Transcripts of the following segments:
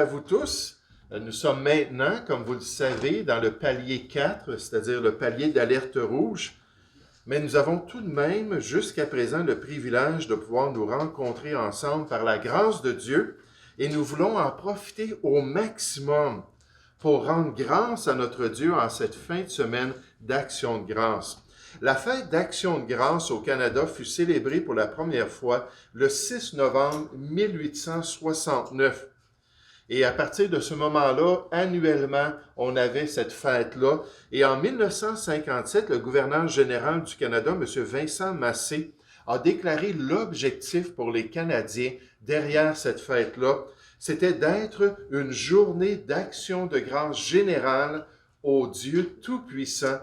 vous tous. Nous sommes maintenant, comme vous le savez, dans le palier 4, c'est-à-dire le palier d'alerte rouge. Mais nous avons tout de même, jusqu'à présent, le privilège de pouvoir nous rencontrer ensemble par la grâce de Dieu et nous voulons en profiter au maximum pour rendre grâce à notre Dieu en cette fin de semaine d'Action de grâce. La fête d'Action de grâce au Canada fut célébrée pour la première fois le 6 novembre 1869. Et à partir de ce moment-là, annuellement, on avait cette fête-là. Et en 1957, le gouverneur général du Canada, M. Vincent Massé, a déclaré l'objectif pour les Canadiens derrière cette fête-là. C'était d'être une journée d'action de grâce générale au Dieu Tout-Puissant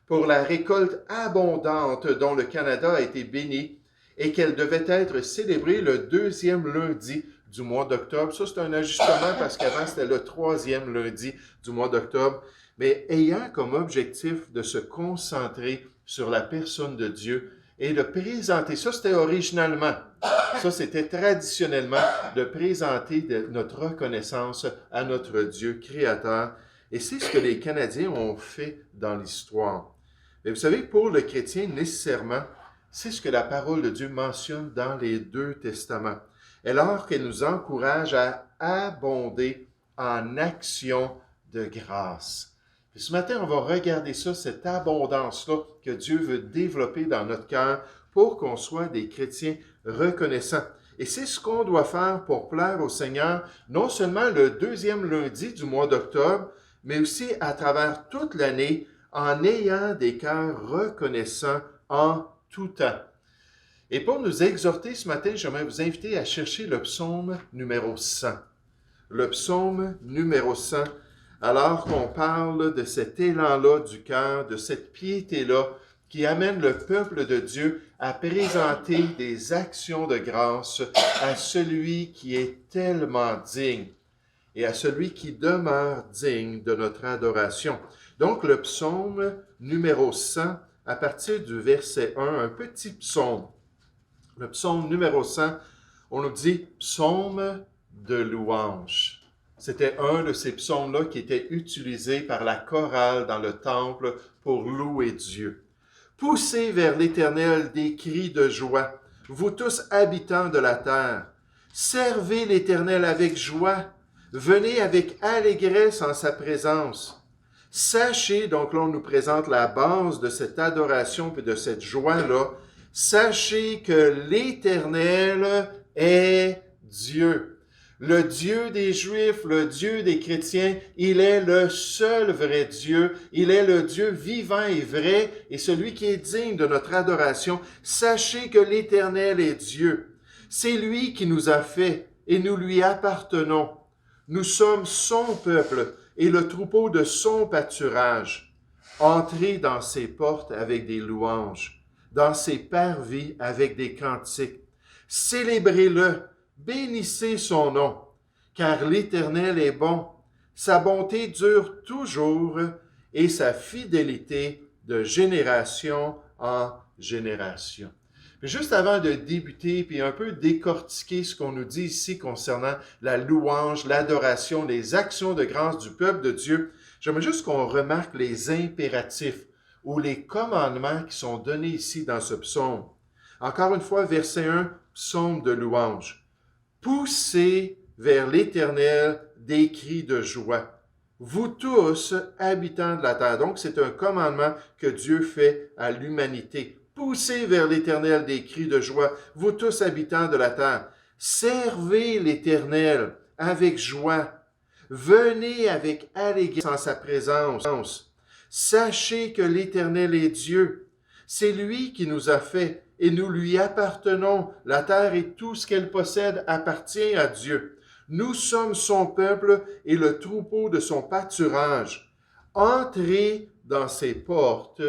pour la récolte abondante dont le Canada a été béni et qu'elle devait être célébrée le 2e lundi du mois d'octobre. Ça, c'est un ajustement parce qu'avant, c'était le 3e lundi du mois d'octobre. Mais ayant comme objectif de se concentrer sur la personne de Dieu et de présenter, ça c'était originalement, ça c'était traditionnellement, de présenter notre reconnaissance à notre Dieu créateur. Et c'est ce que les Canadiens ont fait dans l'histoire. Mais vous savez, pour le chrétien, nécessairement, c'est ce que la parole de Dieu mentionne dans les 2 testaments. Alors qu'elle nous encourage à abonder en action de grâce. Et ce matin, on va regarder ça, cette abondance-là que Dieu veut développer dans notre cœur pour qu'on soit des chrétiens reconnaissants. Et c'est ce qu'on doit faire pour plaire au Seigneur, non seulement le 2e lundi du mois d'octobre, mais aussi à travers toute l'année, en ayant des cœurs reconnaissants en tout temps. Et pour nous exhorter ce matin, j'aimerais vous inviter à chercher le psaume numéro 100. Le psaume numéro 100, alors qu'on parle de cet élan-là du cœur, de cette piété-là, qui amène le peuple de Dieu à présenter des actions de grâce à celui qui est tellement digne et à celui qui demeure digne de notre adoration. Donc, le psaume numéro 100, à partir du verset 1, un petit psaume. Le psaume numéro 100, on nous dit « psaume de louange ». C'était un de ces psaumes-là qui était utilisé par la chorale dans le temple pour louer Dieu. « Poussez vers l'Éternel des cris de joie, vous tous habitants de la terre. Servez l'Éternel avec joie, venez avec allégresse en sa présence. » Sachez, donc là on nous présente la base de cette adoration et de cette joie-là, sachez que l'Éternel est Dieu. Le Dieu des Juifs, le Dieu des chrétiens, il est le seul vrai Dieu. Il est le Dieu vivant et vrai et celui qui est digne de notre adoration. Sachez que l'Éternel est Dieu. C'est lui qui nous a fait et nous lui appartenons. Nous sommes son peuple et le troupeau de son pâturage. Entrez dans ses portes avec des louanges, dans ses parvis avec des cantiques. Célébrez-le, bénissez son nom, car l'Éternel est bon. Sa bonté dure toujours et sa fidélité de génération en génération. Juste avant de débuter, puis un peu décortiquer ce qu'on nous dit ici concernant la louange, l'adoration, les actions de grâce du peuple de Dieu, j'aimerais juste qu'on remarque les impératifs ou les commandements qui sont donnés ici dans ce psaume. Encore une fois, verset 1, psaume de louange. Poussez vers l'Éternel des cris de joie. Vous tous, habitants de la terre. Donc, c'est un commandement que Dieu fait à l'humanité. Poussez vers l'Éternel des cris de joie, vous tous habitants de la terre. Servez l'Éternel avec joie. Venez avec allégresse en sa présence. Sachez que l'Éternel est Dieu. C'est lui qui nous a fait et nous lui appartenons. La terre et tout ce qu'elle possède appartient à Dieu. Nous sommes son peuple et le troupeau de son pâturage. Entrez dans ses portes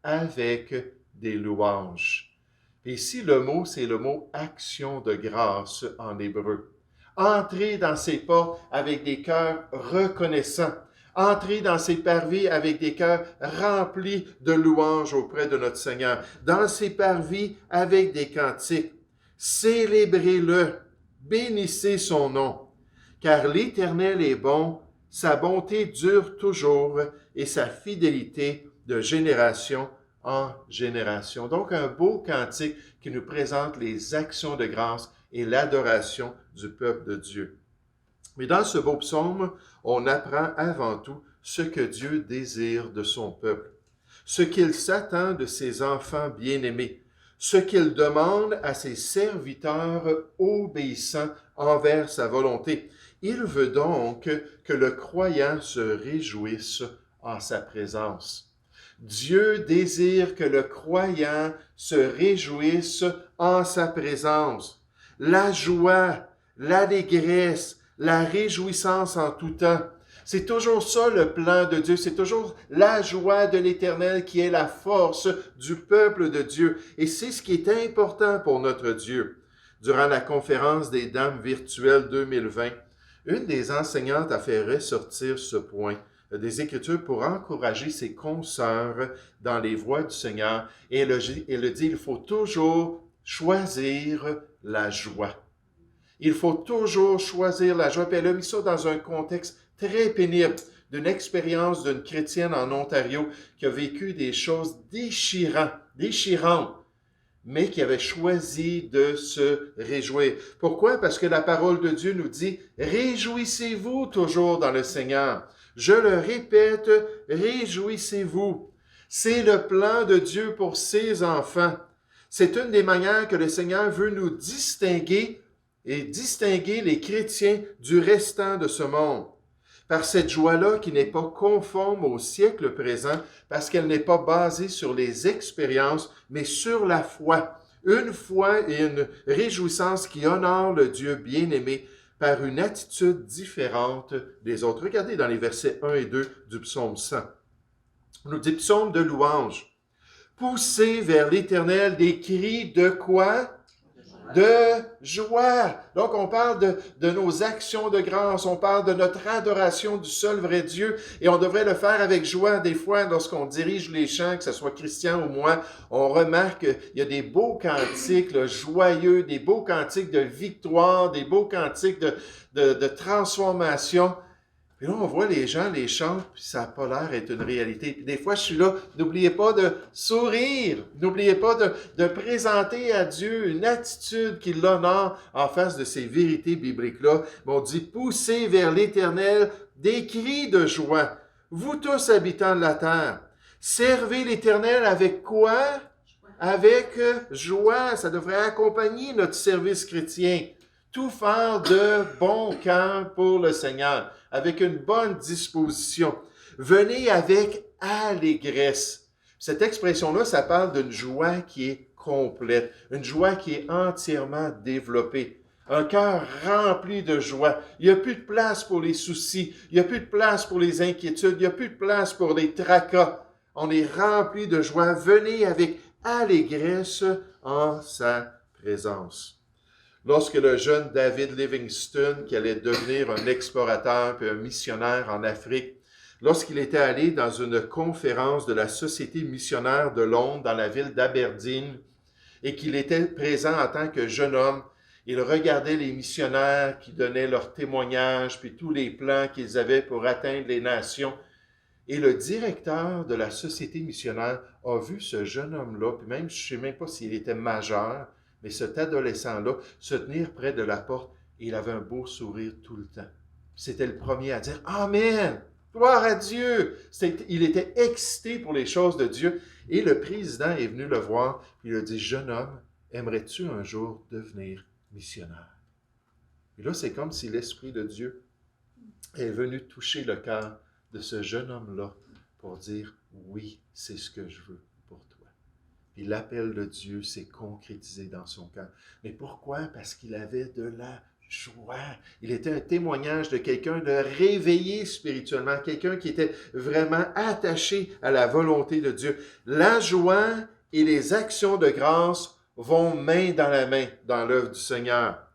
avec des louanges. Et ici, le mot, c'est le mot action de grâce en hébreu. Entrez dans ses portes avec des cœurs reconnaissants. Entrez dans ses parvis avec des cœurs remplis de louanges auprès de notre Seigneur. Dans ses parvis avec des cantiques. Célébrez-le. Bénissez son nom. car l'Éternel est bon, sa bonté dure toujours et sa fidélité de génération en génération. Donc, un beau cantique qui nous présente les actions de grâce et l'adoration du peuple de Dieu. Mais dans ce beau psaume, on apprend avant tout ce que Dieu désire de son peuple, ce qu'il s'attend de ses enfants bien-aimés, ce qu'il demande à ses serviteurs obéissants envers sa volonté. Il veut donc que le croyant se réjouisse en sa présence. Dieu désire que le croyant se réjouisse en sa présence. La joie, l'allégresse, la réjouissance en tout temps. C'est toujours ça le plan de Dieu, c'est toujours la joie de l'Éternel qui est la force du peuple de Dieu. Et c'est ce qui est important pour notre Dieu. Durant la conférence des Dames virtuelles 2020, une des enseignantes a fait ressortir ce point des Écritures pour encourager ses consoeurs dans les voies du Seigneur. Et elle a dit, il faut toujours choisir la joie. Il faut toujours choisir la joie. Puis elle a mis ça dans un contexte très pénible d'une expérience d'une chrétienne en Ontario qui a vécu des choses déchirantes, mais qui avait choisi de se réjouir. Pourquoi? Parce que la parole de Dieu nous dit « Réjouissez-vous toujours dans le Seigneur ». Je le répète, réjouissez-vous. C'est le plan de Dieu pour ses enfants. C'est une des manières que le Seigneur veut nous distinguer et distinguer les chrétiens du restant de ce monde. Par cette joie-là qui n'est pas conforme au siècle présent, parce qu'elle n'est pas basée sur les expériences, mais sur la foi. Une foi et une réjouissance qui honorent le Dieu bien-aimé par une attitude différente des autres. Regardez dans les versets 1 et 2 du psaume 100. On nous dit psaume de louange. Poussez vers l'Éternel des cris de quoi? De joie. Donc, on parle de nos actions de grâce, on parle de notre adoration du seul vrai Dieu, et on devrait le faire avec joie. Des fois, lorsqu'on dirige les chants, que ce soit Christian ou moi, on remarque qu'il y a des beaux cantiques là, joyeux, des beaux cantiques de victoire, des beaux cantiques de transformation. Puis là, on voit les gens les chantent, puis ça n'a pas l'air d'être une réalité. Puis des fois, je suis là, n'oubliez pas de sourire, n'oubliez pas de présenter à Dieu une attitude qui l'honore en face de ces vérités bibliques-là. Mais on dit, poussez vers l'Éternel des cris de joie, vous tous habitants de la terre. Servez l'Éternel avec quoi? Avec joie. Ça devrait accompagner notre service chrétien. Tout faire de bon cœur pour le Seigneur, avec une bonne disposition. Venez avec allégresse. Cette expression-là, ça parle d'une joie qui est complète, une joie qui est entièrement développée. Un cœur rempli de joie. Il n'y a plus de place pour les soucis, il n'y a plus de place pour les inquiétudes, il n'y a plus de place pour les tracas. On est rempli de joie. Venez avec allégresse en sa présence. Lorsque le jeune David Livingstone, qui allait devenir un explorateur puis un missionnaire en Afrique, lorsqu'il était allé dans une conférence de la Société missionnaire de Londres dans la ville d'Aberdeen et qu'il était présent en tant que jeune homme, il regardait les missionnaires qui donnaient leurs témoignages puis tous les plans qu'ils avaient pour atteindre les nations. Et le directeur de la Société missionnaire a vu ce jeune homme-là, puis même, je ne sais même pas s'il était majeur, mais cet adolescent-là se tenir près de la porte et il avait un beau sourire tout le temps. C'était le premier à dire « Amen! Gloire à Dieu! » Il était excité pour les choses de Dieu. Et le président est venu le voir et il a dit « Jeune homme, aimerais-tu un jour devenir missionnaire? » Et là, c'est comme si l'Esprit de Dieu est venu toucher le cœur de ce jeune homme-là pour dire « Oui, c'est ce que je veux pour toi. » Et l'appel de Dieu s'est concrétisé dans son cœur. Mais pourquoi? Parce qu'il avait de la joie. Il était un témoignage de quelqu'un de réveillé spirituellement, quelqu'un qui était vraiment attaché à la volonté de Dieu. La joie et les actions de grâce vont main dans la main dans l'œuvre du Seigneur.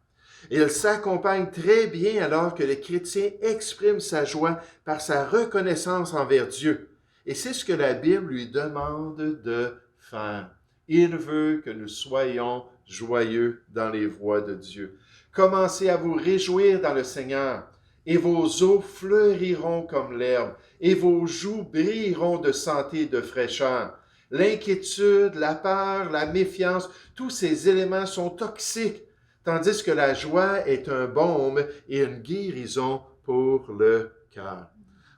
Et il s'accompagne très bien alors que le chrétien exprime sa joie par sa reconnaissance envers Dieu. Et c'est ce que la Bible lui demande de faire. Il veut que nous soyons joyeux dans les voies de Dieu. Commencez à vous réjouir dans le Seigneur. et vos os fleuriront comme l'herbe, et vos joues brilleront de santé et de fraîcheur. L'inquiétude, la peur, la méfiance, tous ces éléments sont toxiques, tandis que la joie est un baume et une guérison pour le cœur.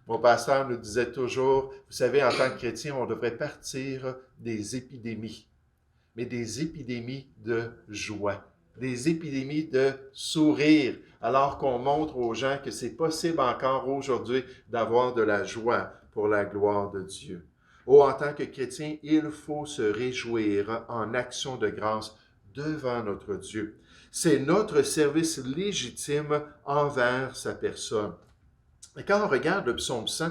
Mon pasteur nous disait toujours, vous savez, en tant que chrétien, on devrait partir des épidémies, mais des épidémies de joie, des épidémies de sourire, alors qu'on montre aux gens que c'est possible encore aujourd'hui d'avoir de la joie pour la gloire de Dieu. Oh, en tant que chrétien, il faut se réjouir en action de grâce devant notre Dieu. C'est notre service légitime envers sa personne. Et quand on regarde le psaume 100,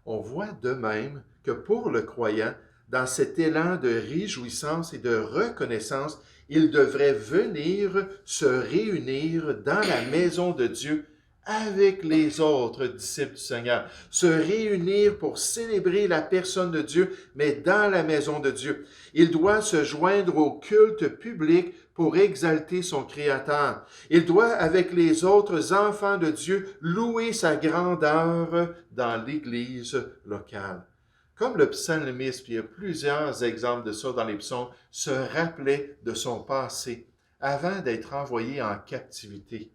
on voit de même que pour le croyant, dans cet élan de réjouissance et de reconnaissance, il devrait venir se réunir dans la maison de Dieu avec les autres disciples du Seigneur. Se réunir pour célébrer la personne de Dieu, mais dans la maison de Dieu. Il doit se joindre au culte public pour exalter son Créateur. Il doit, avec les autres enfants de Dieu, louer sa grandeur dans l'Église locale. Comme le psalmiste, puis il y a plusieurs exemples de ça dans les psaumes, se rappelait de son passé avant d'être envoyé en captivité.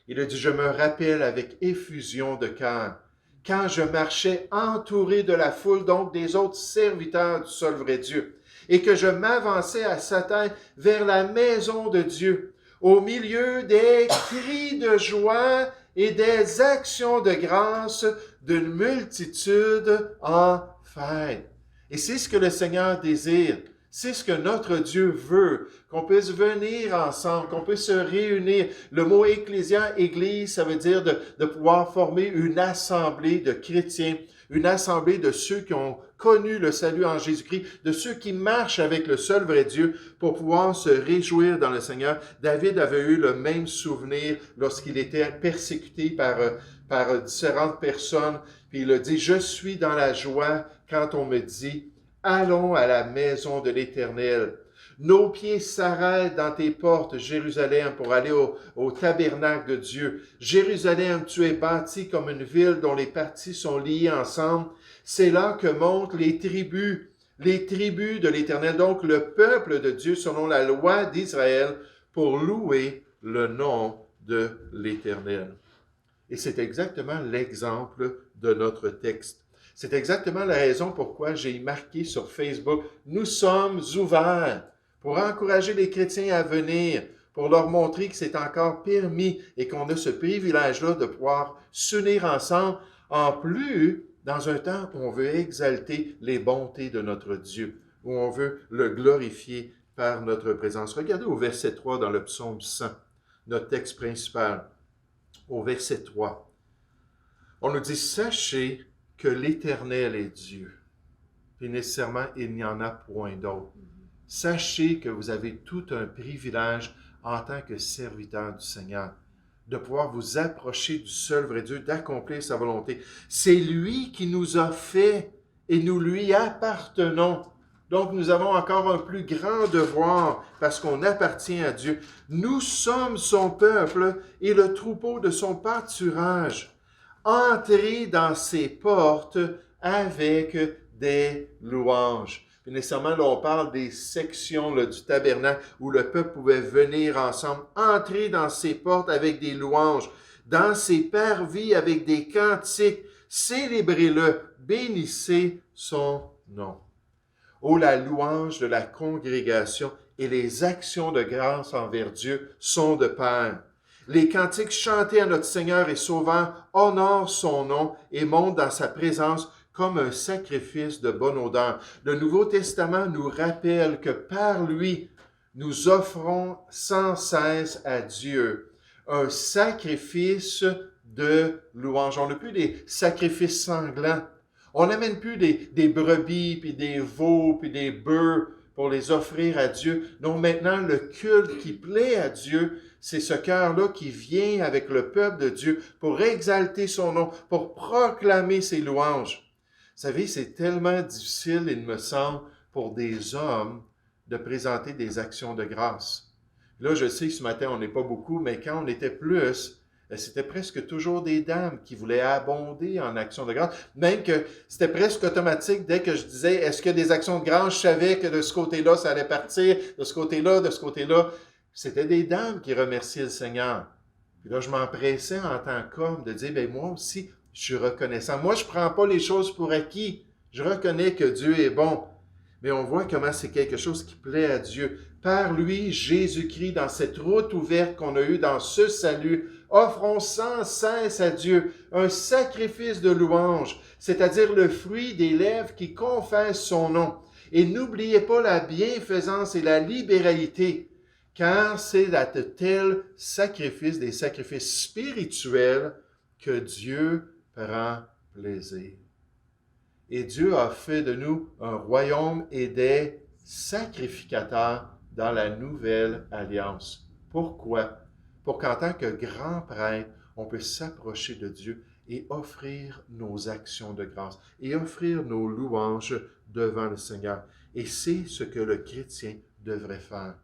Il a dit, je me rappelle avec effusion de cœur, quand je marchais entouré de la foule, donc des autres serviteurs du seul vrai Dieu, et que je m'avançais à sa tête vers la maison de Dieu, au milieu des cris de joie et des actions de grâce d'une multitude en fête. Et c'est ce que le Seigneur désire. C'est ce que notre Dieu veut, qu'on puisse venir ensemble, qu'on puisse se réunir. Le mot ecclésia, église, ça veut dire de pouvoir former une assemblée de chrétiens, une assemblée de ceux qui ont connu le salut en Jésus-Christ, de ceux qui marchent avec le seul vrai Dieu pour pouvoir se réjouir dans le Seigneur. David avait eu le même souvenir lorsqu'il était persécuté par différentes personnes. Puis il a dit, je suis dans la joie quand on me dit, allons à la maison de l'Éternel. Nos pieds s'arrêtent dans tes portes, Jérusalem, pour aller au tabernacle de Dieu. Jérusalem, tu es bâtie comme une ville dont les parties sont liées ensemble. C'est là que montent les tribus de l'Éternel, donc le peuple de Dieu selon la loi d'Israël, pour louer le nom de l'Éternel. Et c'est exactement l'exemple de notre texte. C'est exactement la raison pourquoi j'ai marqué sur Facebook « Nous sommes ouverts » pour encourager les chrétiens à venir, pour leur montrer que c'est encore permis et qu'on a ce privilège-là de pouvoir s'unir ensemble. En plus, dans un temps où on veut exalter les bontés de notre Dieu, où on veut le glorifier par notre présence. Regardez au verset 3 dans le psaume 100, notre texte principal. Au verset 3, on nous dit « Sachez que l'Éternel est Dieu. » Et nécessairement, il n'y en a point d'autre. Sachez que vous avez tout un privilège en tant que serviteur du Seigneur, de pouvoir vous approcher du seul vrai Dieu, d'accomplir sa volonté. C'est lui qui nous a fait et nous lui appartenons. Donc, nous avons encore un plus grand devoir parce qu'on appartient à Dieu. Nous sommes son peuple et le troupeau de son pâturage. Entrez dans ses portes avec des louanges. Puis nécessairement, là, on parle des sections là, du tabernacle où le peuple pouvait venir ensemble. Entrez dans ses portes avec des louanges, dans ses parvis avec des cantiques. Célébrez-le, bénissez son nom. Oh, la louange de la congrégation et les actions de grâce envers Dieu sont de pair. Les cantiques chantés à notre Seigneur et Sauveur honorent son nom et montent dans sa présence comme un sacrifice de bonne odeur. Le Nouveau Testament nous rappelle que par lui, nous offrons sans cesse à Dieu un sacrifice de louange. On n'a plus des sacrifices sanglants. On n'amène plus des brebis, puis des veaux, puis des bœufs pour les offrir à Dieu. Non, maintenant, le culte qui plaît à Dieu, c'est ce cœur-là qui vient avec le peuple de Dieu pour exalter son nom, pour proclamer ses louanges. Vous savez, c'est tellement difficile, il me semble, pour des hommes de présenter des actions de grâce. Là, je sais que ce matin, on n'est pas beaucoup, mais quand on était plus, c'était presque toujours des dames qui voulaient abonder en actions de grâce. Même que c'était presque automatique dès que je disais, est-ce que des actions de grâce, je savais que de ce côté-là, ça allait partir, de ce côté-là, de ce côté-là. C'était des dames qui remerciaient le Seigneur. Puis là, je m'empressais en tant qu'homme de dire, bien, moi aussi, je suis reconnaissant. Moi, je ne prends pas les choses pour acquis. Je reconnais que Dieu est bon. Mais on voit comment c'est quelque chose qui plaît à Dieu. Par lui, Jésus-Christ, dans cette route ouverte qu'on a eue dans ce salut, offrons sans cesse à Dieu un sacrifice de louange, c'est-à-dire le fruit des lèvres qui confessent son nom. Et n'oubliez pas la bienfaisance et la libéralité, car c'est à de tels sacrifices, des sacrifices spirituels, que Dieu prend plaisir. Et Dieu a fait de nous un royaume et des sacrificateurs dans la nouvelle alliance. Pourquoi? Pour qu'en tant que grand prêtre, on puisse s'approcher de Dieu et offrir nos actions de grâce et offrir nos louanges devant le Seigneur. Et c'est ce que le chrétien devrait faire.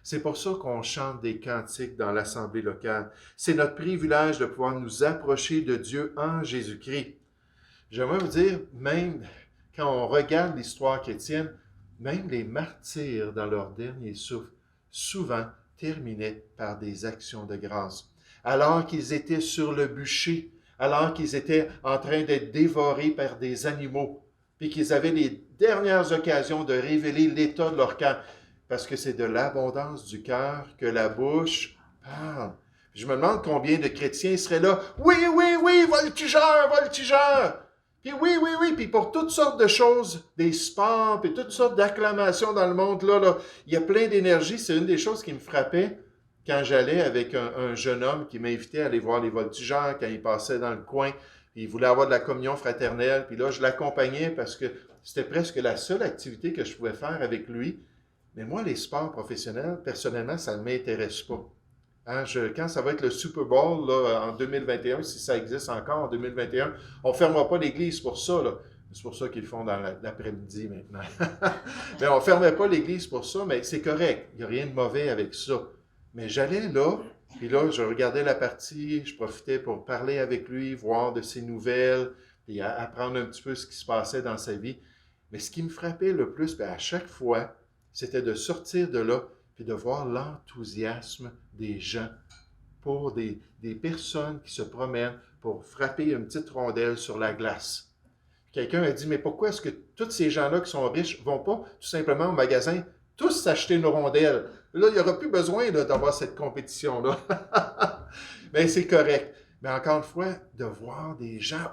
C'est pour ça qu'on chante des cantiques dans l'assemblée locale. C'est notre privilège de pouvoir nous approcher de Dieu en Jésus-Christ. J'aimerais vous dire, même quand on regarde l'histoire chrétienne, même les martyrs dans leur dernier souffle, souvent terminaient par des actions de grâce. Alors qu'ils étaient sur le bûcher, alors qu'ils étaient en train d'être dévorés par des animaux, puis qu'ils avaient les dernières occasions de révéler l'état de leur cœur, parce que c'est de l'abondance du cœur que la bouche parle. Je me demande combien de chrétiens seraient là. Oui, oui, oui, voltigeur, voltigeur. Puis oui, puis pour toutes sortes de choses, des sports, puis toutes sortes d'acclamations dans le monde, là, il y a plein d'énergie. C'est une des choses qui me frappait quand j'allais avec un jeune homme qui m'invitait à aller voir les voltigeurs quand il passait dans le coin. Puis il voulait avoir de la communion fraternelle. Puis là, je l'accompagnais parce que c'était presque la seule activité que je pouvais faire avec lui. Mais moi, les sports professionnels, personnellement, ça ne m'intéresse pas. Quand ça va être le Super Bowl là, en 2021, si ça existe encore en 2021, on ne fermera pas l'église pour ça. Là. C'est pour ça qu'ils le font dans l'après-midi maintenant. Mais on ne fermait pas l'église pour ça, mais c'est correct. Il n'y a rien de mauvais avec ça. Mais j'allais là, puis là, je regardais la partie, je profitais pour parler avec lui, voir de ses nouvelles, puis apprendre un petit peu ce qui se passait dans sa vie. Mais ce qui me frappait le plus, bien, à chaque fois, c'était de sortir de là, puis de voir l'enthousiasme des gens pour des personnes qui se promènent pour frapper une petite rondelle sur la glace. Quelqu'un a dit, mais pourquoi est-ce que tous ces gens-là qui sont riches ne vont pas tout simplement au magasin tous s'acheter une rondelle? Là, il n'y aura plus besoin là, d'avoir cette compétition-là. Mais c'est correct. Mais encore une fois, de voir des gens,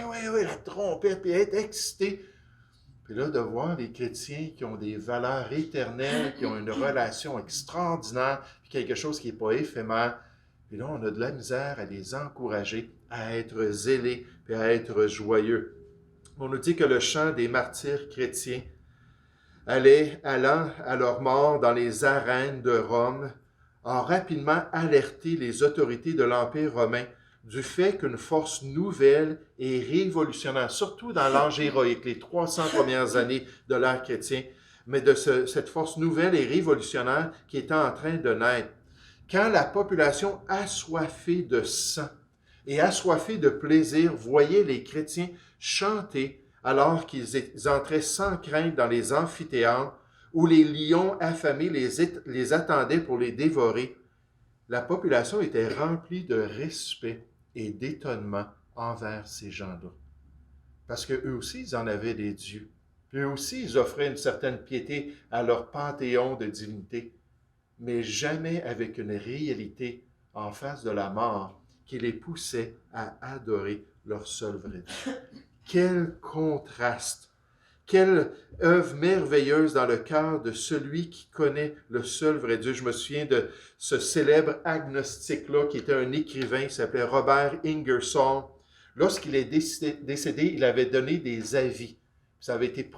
ouais, la trompette, puis être excités. Puis là, de voir les chrétiens qui ont des valeurs éternelles, qui ont une relation extraordinaire, puis quelque chose qui n'est pas éphémère. Puis là, on a de la misère à les encourager à être zélés, puis à être joyeux. On nous dit que le chant des martyrs chrétiens allant à leur mort dans les arènes de Rome, a rapidement alerté les autorités de l'Empire romain du fait qu'une force nouvelle et révolutionnaire, surtout dans l'âge héroïque, les 300 premières années de l'ère chrétien, mais de cette force nouvelle et révolutionnaire qui était en train de naître. Quand la population assoiffée de sang et assoiffée de plaisir voyait les chrétiens chanter alors qu'ils entraient sans crainte dans les amphithéâtres où les lions affamés les attendaient pour les dévorer, la population était remplie de respect et d'étonnement envers ces gens-là. Parce qu'eux aussi, ils en avaient des dieux. Eux aussi, ils offraient une certaine piété à leur panthéon de divinité, mais jamais avec une réalité en face de la mort qui les poussait à adorer leur seul vrai Dieu. Quel contraste! Quelle œuvre merveilleuse dans le cœur de celui qui connaît le seul vrai Dieu. Je me souviens de ce célèbre agnostique-là qui était un écrivain qui s'appelait Robert Ingersoll. Lorsqu'il est décédé, il avait donné des avis. Ça avait été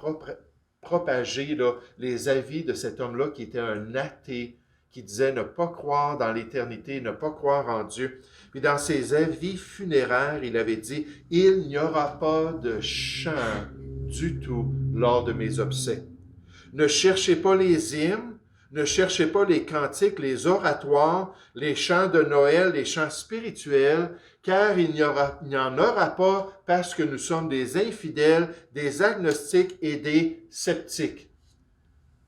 propagé, là, les avis de cet homme-là qui était un athée, qui disait ne pas croire dans l'éternité, ne pas croire en Dieu. Puis dans ses avis funéraires, il avait dit « Il n'y aura pas de chant du tout lors de mes obsèques. Ne cherchez pas les hymnes, Ne cherchez pas les cantiques, les oratoires, les chants de Noël, les chants spirituels, car il n'y en aura pas parce que nous sommes des infidèles, des agnostiques et des sceptiques.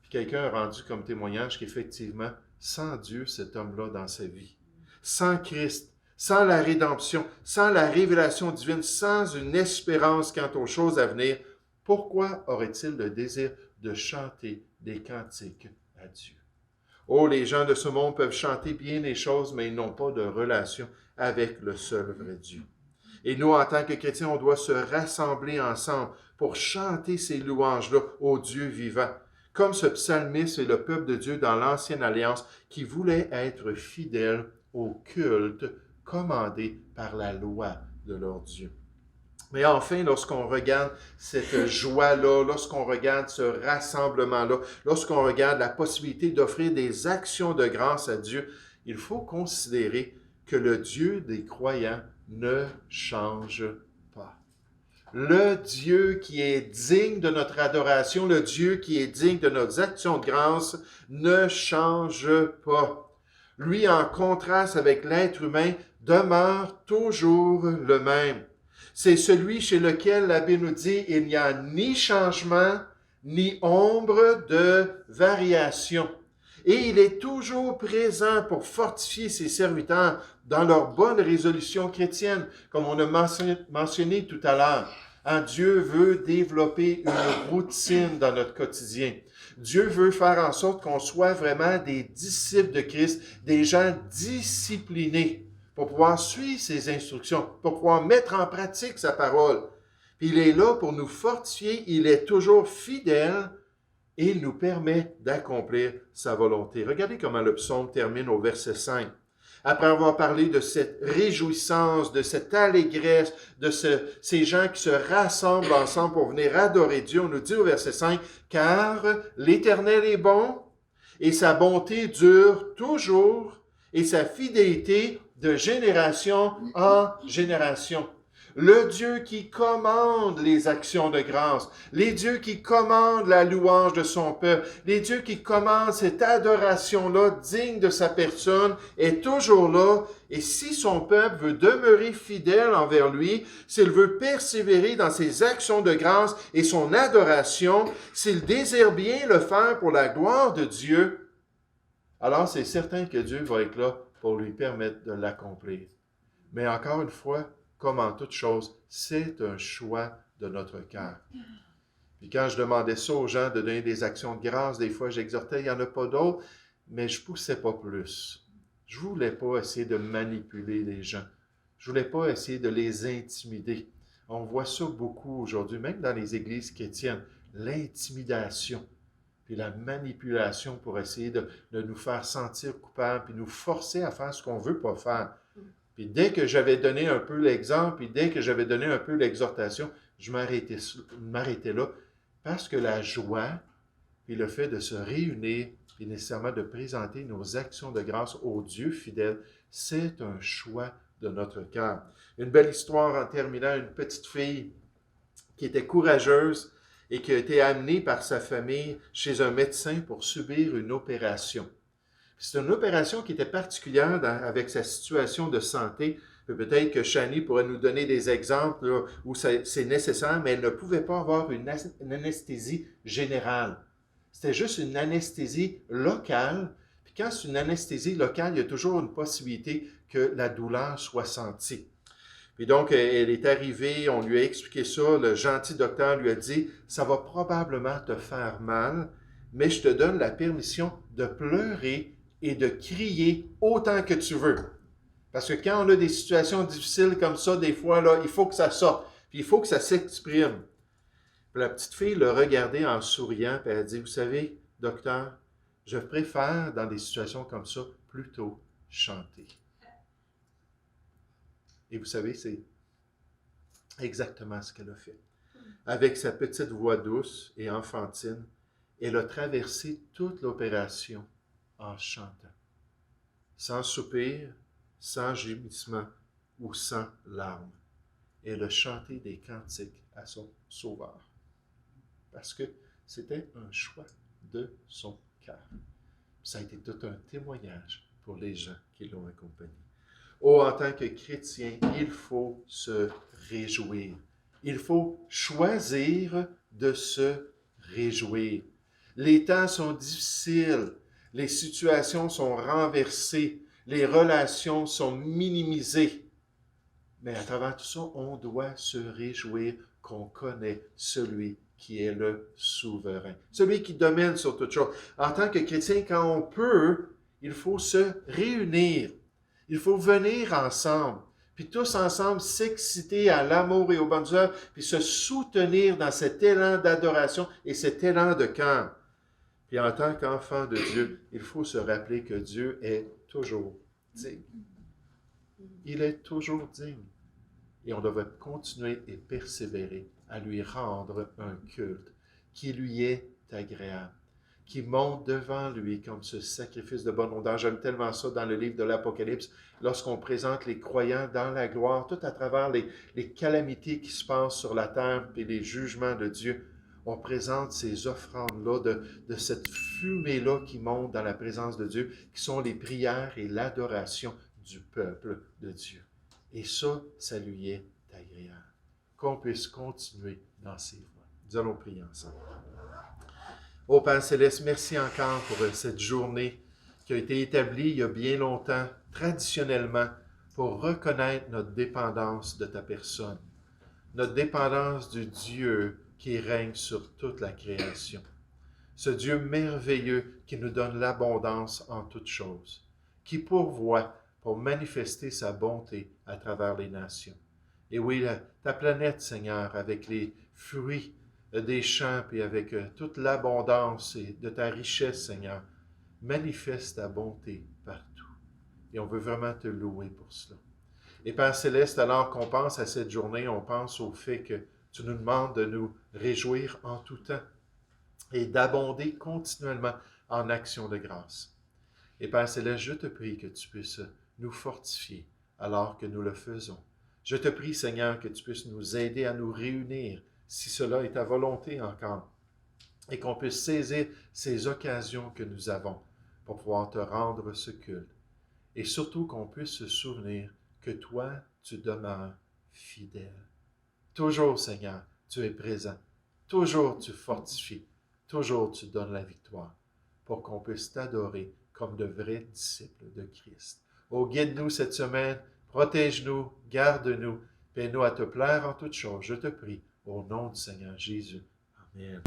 Puis quelqu'un a rendu comme témoignage qu'effectivement, sans Dieu, cet homme-là dans sa vie, sans Christ, sans la rédemption, sans la révélation divine, sans une espérance quant aux choses à venir, pourquoi aurait-il le désir de chanter des cantiques à Dieu? Oh, les gens de ce monde peuvent chanter bien les choses, mais ils n'ont pas de relation avec le seul vrai Dieu. Et nous, en tant que chrétiens, on doit se rassembler ensemble pour chanter ces louanges-là au Dieu vivant, comme ce psalmiste et le peuple de Dieu dans l'Ancienne Alliance qui voulaient être fidèles au culte commandé par la loi de leur Dieu. Mais enfin, lorsqu'on regarde cette joie-là, lorsqu'on regarde ce rassemblement-là, lorsqu'on regarde la possibilité d'offrir des actions de grâce à Dieu, il faut considérer que le Dieu des croyants ne change pas. Le Dieu qui est digne de notre adoration, le Dieu qui est digne de nos actions de grâce, ne change pas. Lui, en contraste avec l'être humain, demeure toujours le même. C'est celui chez lequel l'abbé nous dit il n'y a ni changement, ni ombre de variation. Et il est toujours présent pour fortifier ses serviteurs dans leurs bonnes résolutions chrétiennes, comme on a mentionné tout à l'heure. Dieu veut développer une routine dans notre quotidien. Dieu veut faire en sorte qu'on soit vraiment des disciples de Christ, des gens disciplinés, pour pouvoir suivre ses instructions, pour pouvoir mettre en pratique sa parole. Puis il est là pour nous fortifier, il est toujours fidèle et il nous permet d'accomplir sa volonté. Regardez comment le psaume termine au verset 5. Après avoir parlé de cette réjouissance, de cette allégresse, de ces gens qui se rassemblent ensemble pour venir adorer Dieu, on nous dit au verset 5, « Car l'Éternel est bon, et sa bonté dure toujours, et sa fidélité de génération en génération. » Le Dieu qui commande les actions de grâce, les dieux qui commandent la louange de son peuple, les dieux qui commandent cette adoration-là digne de sa personne, est toujours là. Et si son peuple veut demeurer fidèle envers lui, s'il veut persévérer dans ses actions de grâce et son adoration, s'il désire bien le faire pour la gloire de Dieu, alors c'est certain que Dieu va être là pour lui permettre de l'accomplir. Mais encore une fois, comme en toute chose, c'est un choix de notre cœur. Puis quand je demandais ça aux gens de donner des actions de grâce, des fois j'exhortais, il n'y en a pas d'autres, mais je ne poussais pas plus. Je ne voulais pas essayer de manipuler les gens. Je ne voulais pas essayer de les intimider. On voit ça beaucoup aujourd'hui, même dans les églises chrétiennes, l'intimidation, puis la manipulation pour essayer de nous faire sentir coupables, puis nous forcer à faire ce qu'on ne veut pas faire. Puis dès que j'avais donné un peu l'exemple, puis dès que j'avais donné un peu l'exhortation, je m'arrêtais là, parce que la joie, puis le fait de se réunir, puis nécessairement de présenter nos actions de grâce au Dieu fidèle, c'est un choix de notre cœur. Une belle histoire en terminant, une petite fille qui était courageuse et qui a été amenée par sa famille chez un médecin pour subir une opération. C'est une opération qui était particulière avec sa situation de santé. Peut-être que Shani pourrait nous donner des exemples là, où c'est nécessaire, mais elle ne pouvait pas avoir une anesthésie générale. C'était juste une anesthésie locale. Puis quand c'est une anesthésie locale, il y a toujours une possibilité que la douleur soit sentie. Puis donc, elle est arrivée, on lui a expliqué ça, le gentil docteur lui a dit « Ça va probablement te faire mal, mais je te donne la permission de pleurer et de crier autant que tu veux. » Parce que quand on a des situations difficiles comme ça, des fois, là, il faut que ça sorte, puis il faut que ça s'exprime. Puis la petite fille l'a regardé en souriant, puis elle a dit « Vous savez, docteur, je préfère, dans des situations comme ça, plutôt chanter. » Et vous savez, c'est exactement ce qu'elle a fait. Avec sa petite voix douce et enfantine, elle a traversé toute l'opération en chantant, sans soupir, sans gémissement ou sans larmes. Elle a chanté des cantiques à son Sauveur, parce que c'était un choix de son cœur. Ça a été tout un témoignage pour les gens qui l'ont accompagné. Oh, en tant que chrétien, il faut se réjouir. Il faut choisir de se réjouir. Les temps sont difficiles, les situations sont renversées, les relations sont minimisées. Mais à travers tout ça, on doit se réjouir qu'on connaît celui qui est le souverain, celui qui domine sur toute chose. En tant que chrétien, quand on peut, il faut se réunir. Il faut venir ensemble, puis tous ensemble s'exciter à l'amour et aux bonnes œuvres, puis se soutenir dans cet élan d'adoration et cet élan de cœur. Puis en tant qu'enfant de Dieu, il faut se rappeler que Dieu est toujours digne. Il est toujours digne. Et on devrait continuer et persévérer à lui rendre un culte qui lui est agréable, qui monte devant lui comme ce sacrifice de bonne odeur. J'aime tellement ça dans le livre de l'Apocalypse, lorsqu'on présente les croyants dans la gloire, tout à travers les calamités qui se passent sur la terre et les jugements de Dieu. On présente ces offrandes-là, de cette fumée-là qui monte dans la présence de Dieu, qui sont les prières et l'adoration du peuple de Dieu. Et ça lui est agréable. Qu'on puisse continuer dans ces voies. Nous allons prier ensemble. Ô Père Céleste, merci encore pour cette journée qui a été établie il y a bien longtemps, traditionnellement, pour reconnaître notre dépendance de ta personne, notre dépendance du Dieu qui règne sur toute la création. Ce Dieu merveilleux qui nous donne l'abondance en toutes choses, qui pourvoit pour manifester sa bonté à travers les nations. Et oui, ta planète, Seigneur, avec les fruits des champs et avec toute l'abondance de ta richesse, Seigneur, manifeste ta bonté partout. Et on veut vraiment te louer pour cela. Et Père Céleste, alors qu'on pense à cette journée, on pense au fait que tu nous demandes de nous réjouir en tout temps et d'abonder continuellement en action de grâce. Et Père Céleste, je te prie que tu puisses nous fortifier alors que nous le faisons. Je te prie, Seigneur, que tu puisses nous aider à nous réunir, si cela est ta volonté encore, et qu'on puisse saisir ces occasions que nous avons pour pouvoir te rendre ce culte. Et surtout qu'on puisse se souvenir que toi, tu demeures fidèle. Toujours, Seigneur, tu es présent. Toujours, tu fortifies. Toujours, tu donnes la victoire pour qu'on puisse t'adorer comme de vrais disciples de Christ. Oh, guide-nous cette semaine, protège-nous, garde-nous, paie-nous à te plaire en toutes choses, je te prie, au nom du Seigneur Jésus. Amen.